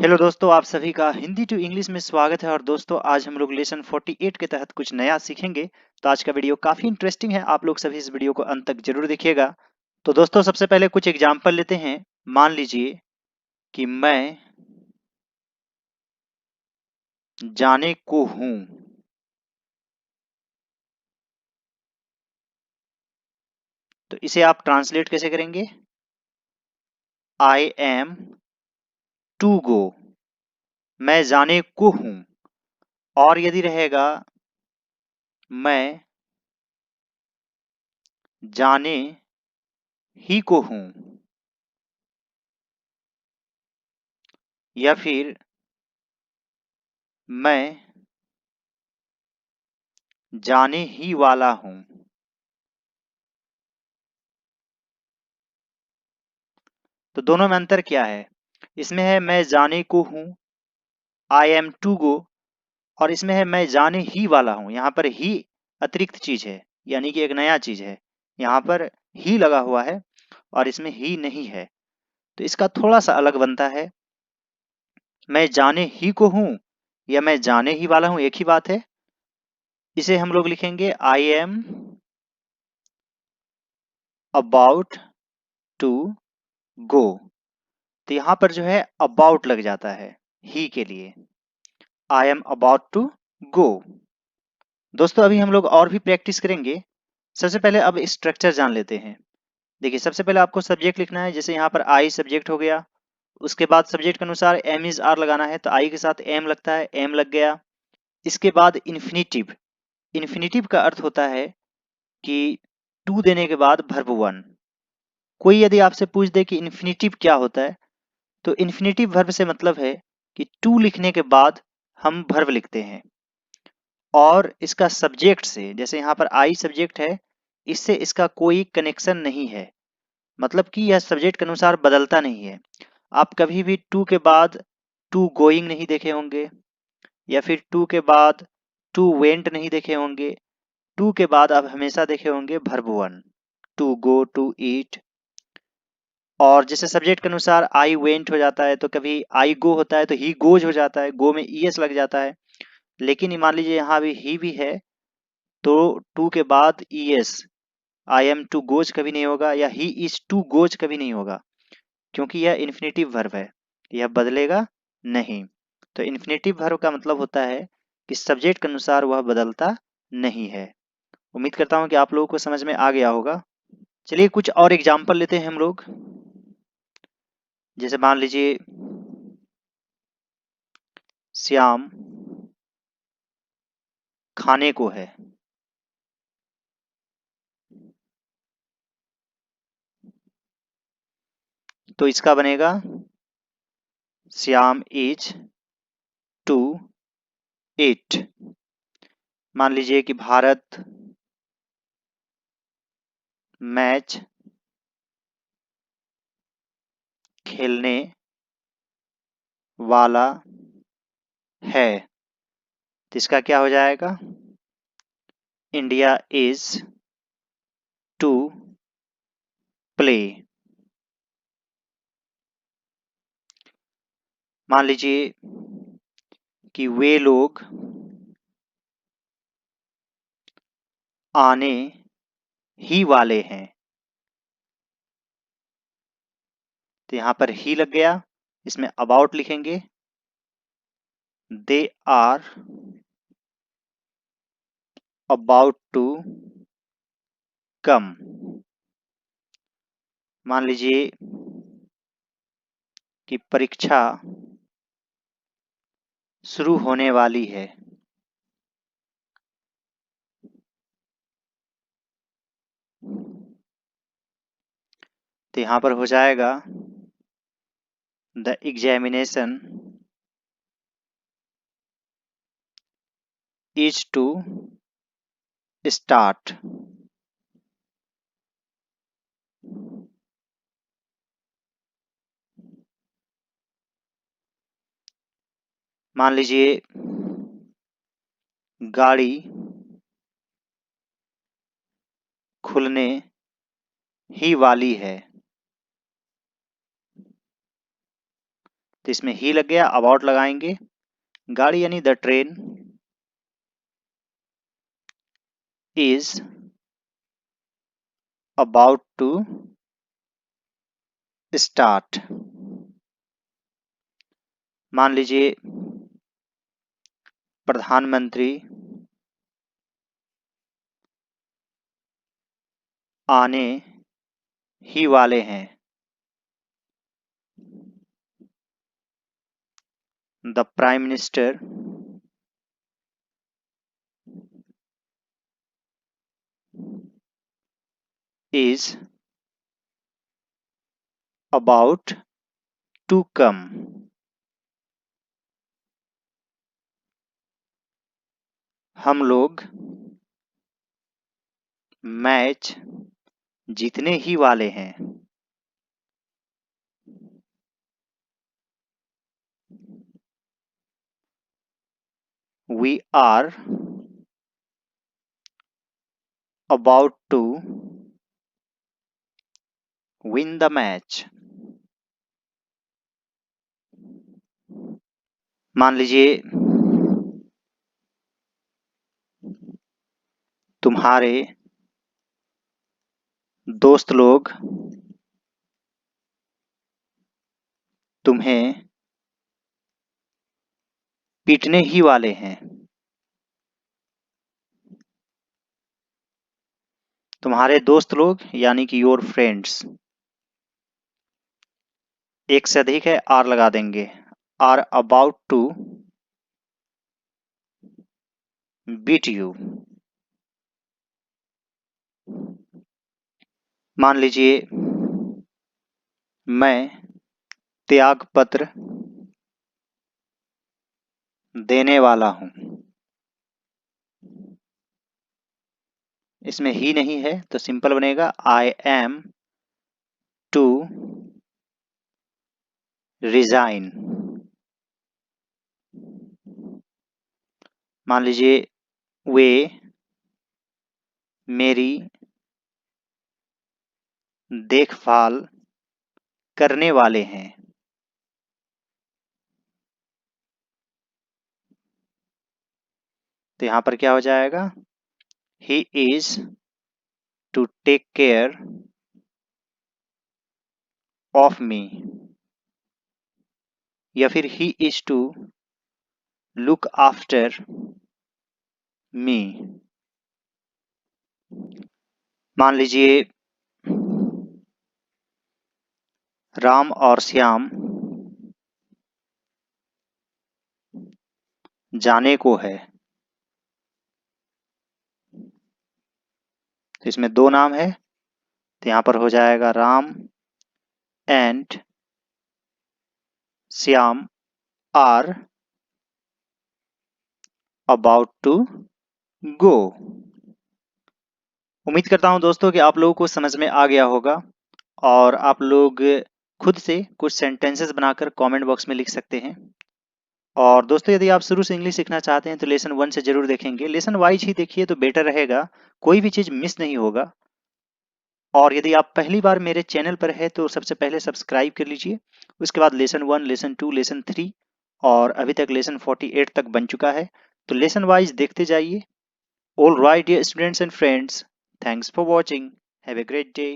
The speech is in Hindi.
हेलो दोस्तों, आप सभी का हिंदी टू इंग्लिश में स्वागत है। और दोस्तों, आज हम लोग लेसन 48 के तहत कुछ नया सीखेंगे। तो आज का वीडियो काफी इंटरेस्टिंग है, आप लोग सभी इस वीडियो को अंत तक जरूर देखिएगा। तो दोस्तों, सबसे पहले कुछ एग्जाम्पल लेते हैं। मान लीजिए कि मैं जाने को हूं, तो इसे आप ट्रांसलेट कैसे करेंगे? आई एम टू गो, मैं जाने को हूं। और यदि रहेगा मैं जाने ही को हूं, या फिर मैं जाने ही वाला हूं, तो दोनों में अंतर क्या है? इसमें है मैं जाने को हूं, आई एम टू गो, और इसमें है मैं जाने ही वाला हूं। यहाँ पर ही अतिरिक्त चीज है, यानी कि एक नया चीज है। यहाँ पर ही लगा हुआ है और इसमें ही नहीं है, तो इसका थोड़ा सा अलग बनता है। मैं जाने ही को हूं या मैं जाने ही वाला हूं, एक ही बात है। इसे हम लोग लिखेंगे I am about to go. तो यहाँ पर जो है अबाउट लग जाता है ही के लिए, I am about to go. दोस्तों, अभी हम लोग और भी प्रैक्टिस करेंगे। सबसे पहले अब स्ट्रक्चर जान लेते हैं। देखिए, सबसे पहले आपको सब्जेक्ट लिखना है। जैसे यहाँ पर आई सब्जेक्ट हो गया, उसके बाद सब्जेक्ट के अनुसार एम इज आर लगाना है, तो आई के साथ एम लगता है, एम लग गया। इसके बाद इन्फिनिटिव। इन्फिनिटिव का अर्थ होता है कि टू देने के बाद वर्ब वन। कोई यदि आपसे पूछ दे कि इन्फिनिटिव क्या होता है, तो इन्फिनिटिव वर्ब से मतलब है कि टू लिखने के बाद हम वर्ब लिखते हैं। और इसका सब्जेक्ट से, जैसे यहाँ पर आई सब्जेक्ट है, इससे इसका कोई कनेक्शन नहीं है। मतलब कि यह सब्जेक्ट के अनुसार बदलता नहीं है। आप कभी भी टू के बाद टू गोइंग नहीं देखे होंगे, या फिर टू के बाद टू वेंट नहीं देखे होंगे। टू के बाद आप हमेशा देखे होंगे verb one, to go, to eat. और जैसे सब्जेक्ट के अनुसार आई वेंट हो जाता है, तो कभी आई गो होता है तो ही गोज हो जाता है, गो में ईएस लग जाता है। लेकिन मान लीजिए यहाँ भी है, तो टू के बाद ES, I am to goes कभी नहीं होगा, या ही इज टू गोज कभी नहीं होगा, क्योंकि यह इन्फिनेटिव वर्ब है, यह बदलेगा नहीं। तो इन्फिनेटिव वर्ब का मतलब होता है कि सब्जेक्ट के अनुसार वह बदलता नहीं है। उम्मीद करता हूं कि आप लोगों को समझ में आ गया होगा। चलिए कुछ और एग्जाम्पल लेते हैं हम लोग। जैसे मान लीजिए श्याम खाने को है, तो इसका बनेगा श्याम इज टू ईट। मान लीजिए कि भारत मैच खेलने वाला है, तो इसका क्या हो जाएगा? India is to play. मान लीजिए कि वे लोग आने ही वाले हैं, तो यहां पर ही लग गया, इसमें अबाउट लिखेंगे, they are about to come. मान लीजिए कि परीक्षा शुरू होने वाली है, तो यहां पर हो जाएगा the examination is to start. मान लीजिए गाड़ी खुलने ही वाली है, तो इसमें ही लग गया, अबाउट लगाएंगे, गाड़ी यानी the train is about to start. मान लीजिए प्रधानमंत्री आने ही वाले हैं। The prime minister is about to come। हम लोग मैच जीतने ही वाले हैं। We are about to win the match। मान लीजिए तुम्हारे दोस्त लोग तुम्हें पीटने ही वाले हैं। तुम्हारे दोस्त लोग यानी कि योर फ्रेंड्स, एक से अधिक है, आर लगा देंगे, are about to beat you. मान लीजिए मैं त्याग पत्र देने वाला हूं। इसमें ही नहीं है तो सिंपल बनेगा आई एम टू रिजाइन। मान लीजिए वे मेरी देखभाल करने वाले हैं। तो यहां पर क्या हो जाएगा, he is to take care of me, या फिर he is to look after me. मान लीजिए राम और श्याम जाने को है। तो इसमें दो नाम है तो यहां पर हो जाएगा Ram and Shyam are about to go. उम्मीद करता हूं दोस्तों कि आप लोगों को समझ में आ गया होगा और आप लोग खुद से कुछ सेंटेंसेस बनाकर कमेंट बॉक्स में लिख सकते हैं। और दोस्तों यदि आप शुरू से इंग्लिश सीखना चाहते हैं तो लेसन 1 से जरूर देखेंगे, लेसन वाइज ही देखिए तो बेटर रहेगा, कोई भी चीज मिस नहीं होगा। और यदि आप पहली बार मेरे चैनल पर है तो सबसे पहले सब्सक्राइब कर लीजिए, उसके बाद लेसन 1, लेसन 2, लेसन 3 और अभी तक लेसन 48 तक बन चुका है, तो लेसन वाइज देखते जाइए। All right dear students and friends, thanks for watching, have a great day.